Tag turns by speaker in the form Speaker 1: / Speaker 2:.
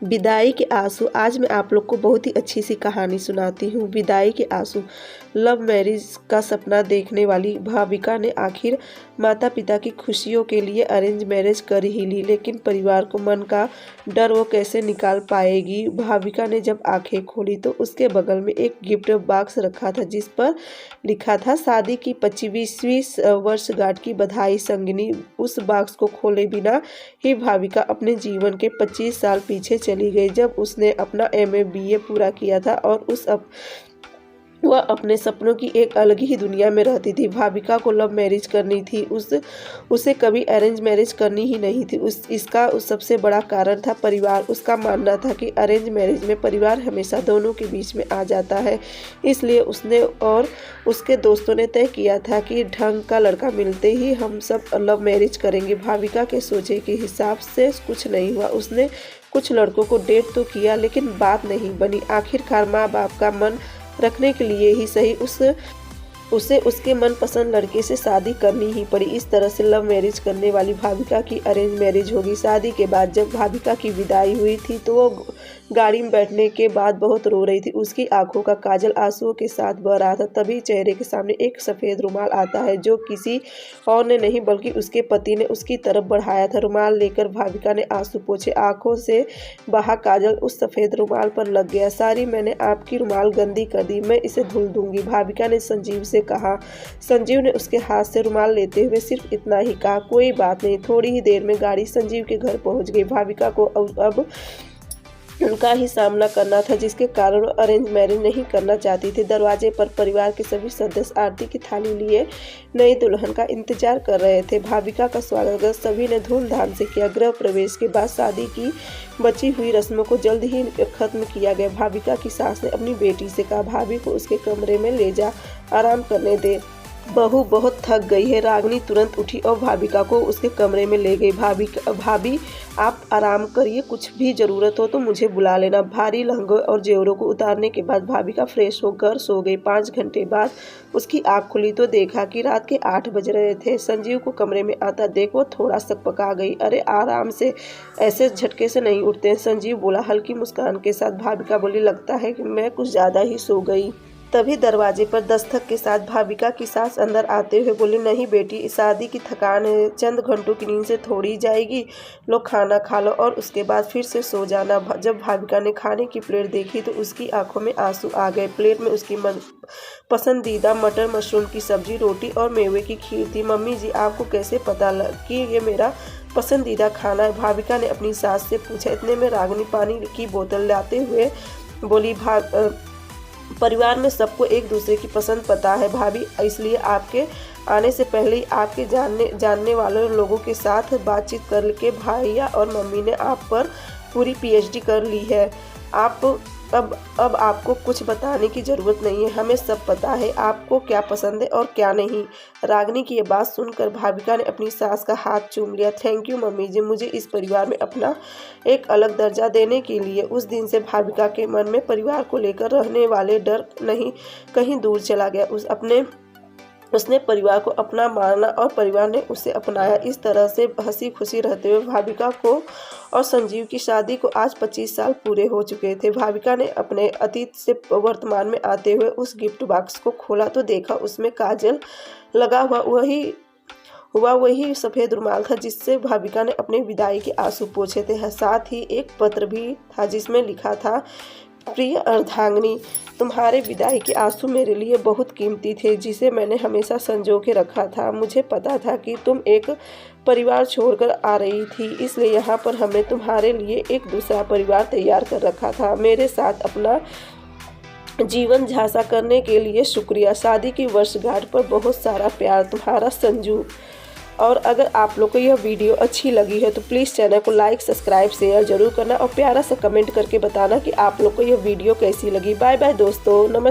Speaker 1: विदाई के आंसू। आज मैं आप लोग को बहुत ही अच्छी सी कहानी सुनाती हूँ। विदाई के आंसू। लव मैरिज का सपना देखने वाली भाविका ने आखिर माता पिता की खुशियों के लिए अरेंज मैरिज कर ही ली, लेकिन परिवार को मन का डर वो कैसे निकाल पाएगी। भाविका ने जब आंखें खोली तो उसके बगल में एक गिफ्ट बॉक्स रखा था जिस पर लिखा था शादी की 25वीं वर्षगांठ की बधाई संगिनी। उस बॉक्स को खोले बिना ही भाविका अपने जीवन के 25 साल पीछे चली गई, जब उसने अपना MA BA पूरा किया था और वह अपने सपनों की एक अलग ही दुनिया में रहती थी। भाविका को लव मैरिज करनी थी, उसे कभी अरेंज मैरिज करनी ही नहीं थी। इसका सबसे बड़ा कारण था परिवार। उसका मानना था कि अरेंज मैरिज में परिवार हमेशा दोनों के बीच में आ जाता है, इसलिए उसने और उसके दोस्तों ने तय किया था कि ढंग का लड़का मिलते ही हम सब लव मैरिज करेंगे। भाविका के सोचे के हिसाब से कुछ नहीं हुआ। उसने कुछ लड़कों को डेट तो किया, लेकिन बात नहीं बनी। आखिरकार माँ बाप का मन रखने के लिए ही सही उसे उसके मनपसंद लड़के से शादी करनी ही पड़ी। इस तरह से लव मैरिज करने वाली भाविका की अरेंज मैरिज होगी। शादी के बाद जब भाविका की विदाई हुई थी तो वो गाड़ी में बैठने के बाद बहुत रो रही थी। उसकी आंखों का काजल आंसुओं के साथ बह रहा था। तभी चेहरे के सामने एक सफ़ेद रुमाल आता है जो किसी और ने नहीं बल्कि उसके पति ने उसकी तरफ बढ़ाया था। रुमाल लेकर भाविका ने आंसू पोंछे। आंखों से बहा काजल उस सफ़ेद रुमाल पर लग गया। सारी मैंने आपकी रुमाल गंदी कर दी, मैं इसे धुल दूंगी, भाविका ने संजीव से कहा। संजीव ने उसके हाथ से रुमाल लेते हुए सिर्फ इतना ही कहा, कोई बात नहीं। थोड़ी ही देर में गाड़ी संजीव के घर पहुंच गई। भाविका को अब उनका ही सामना करना था, जिसके कारण वो अरेंज मैरिज नहीं करना चाहती थी। दरवाजे पर परिवार के सभी सदस्य आरती की थाली लिए नई दुल्हन का इंतजार कर रहे थे। भाविका का स्वागत सभी ने धूमधाम से किया। गृह प्रवेश के बाद शादी की बची हुई रस्मों को जल्द ही खत्म किया गया। भाविका की सास ने अपनी बेटी से कहा, भाभी को उसके कमरे में ले जा, आराम करने दे, बहू बहुत थक गई है। रागिनी तुरंत उठी और भाविका को उसके कमरे में ले गई। भाभी आप आराम करिए, कुछ भी ज़रूरत हो तो मुझे बुला लेना। भारी लहंगों और जेवरों को उतारने के बाद भाविका फ्रेश होकर सो गई। 5 घंटे बाद उसकी आँख खुली तो देखा कि रात के 8 बज रहे थे। संजीव को कमरे में आता देख वो थोड़ा सकपका गई। अरे आराम से, ऐसे झटके से नहीं उठते, संजीव बोला हल्की मुस्कान के साथ। भाविका बोली, लगता है कि मैं कुछ ज़्यादा ही सो गई। तभी दरवाजे पर दस्तक के साथ भाविका की सास अंदर आते हुए बोली, नहीं बेटी, शादी की थकान है, चंद घंटों की नींद से थोड़ी जाएगी, लो खाना खा लो और उसके बाद फिर से सो जाना। जब भाविका ने खाने की प्लेट देखी तो उसकी आंखों में आंसू आ गए। प्लेट में उसकी पसंदीदा मटर मशरूम की सब्जी, रोटी और मेवे की खीर थी। मम्मी जी, आपको कैसे पता कि ये मेरा पसंदीदा खाना है? भाविका ने अपनी सास से पूछा। इतने में रागिनी पानी की बोतल लाते हुए बोली, परिवार में सबको एक दूसरे की पसंद पता है भाभी, इसलिए आपके आने से पहले ही आपके जानने वाले लोगों के साथ बातचीत करके भैया और मम्मी ने आप पर पूरी PhD कर ली है। अब आपको कुछ बताने की ज़रूरत नहीं है, हमें सब पता है आपको क्या पसंद है और क्या नहीं। रागिनी की ये बात सुनकर भाविका ने अपनी सास का हाथ चूम लिया। थैंक यू मम्मी जी, मुझे इस परिवार में अपना एक अलग दर्जा देने के लिए। उस दिन से भाविका के मन में परिवार को लेकर रहने वाले डर नहीं कहीं दूर चला गया। उसने परिवार को अपना माना और परिवार ने उसे अपनाया। इस तरह से हंसी खुशी रहते हुए भाविका को और संजीव की शादी को आज 25 साल पूरे हो चुके थे। भाविका ने अपने अतीत से वर्तमान में आते हुए उस गिफ्ट बॉक्स को खोला तो देखा उसमें काजल लगा हुआ वही सफ़ेद रुमाल था जिससे भाविका ने अपने विदाई के आंसू पोंछे थे। साथ ही एक पत्र भी था जिसमें लिखा था, प्रिय अर्धांगिनी, तुम्हारे विदाई के आंसू मेरे लिए बहुत कीमती थे, जिसे मैंने हमेशा संजो के रखा था। मुझे पता था कि तुम एक परिवार छोड़कर आ रही थी, इसलिए यहाँ पर हमने तुम्हारे लिए एक दूसरा परिवार तैयार कर रखा था। मेरे साथ अपना जीवन झांसा करने के लिए शुक्रिया। शादी की वर्षगांठ पर बहुत सारा प्यार, तुम्हारा संजू। और अगर आप लोग को यह वीडियो अच्छी लगी है तो प्लीज़ चैनल को लाइक, सब्सक्राइब, शेयर जरूर करना और प्यारा सा कमेंट करके बताना कि आप लोग को यह वीडियो कैसी लगी। बाय बाय दोस्तों, नमस्कार।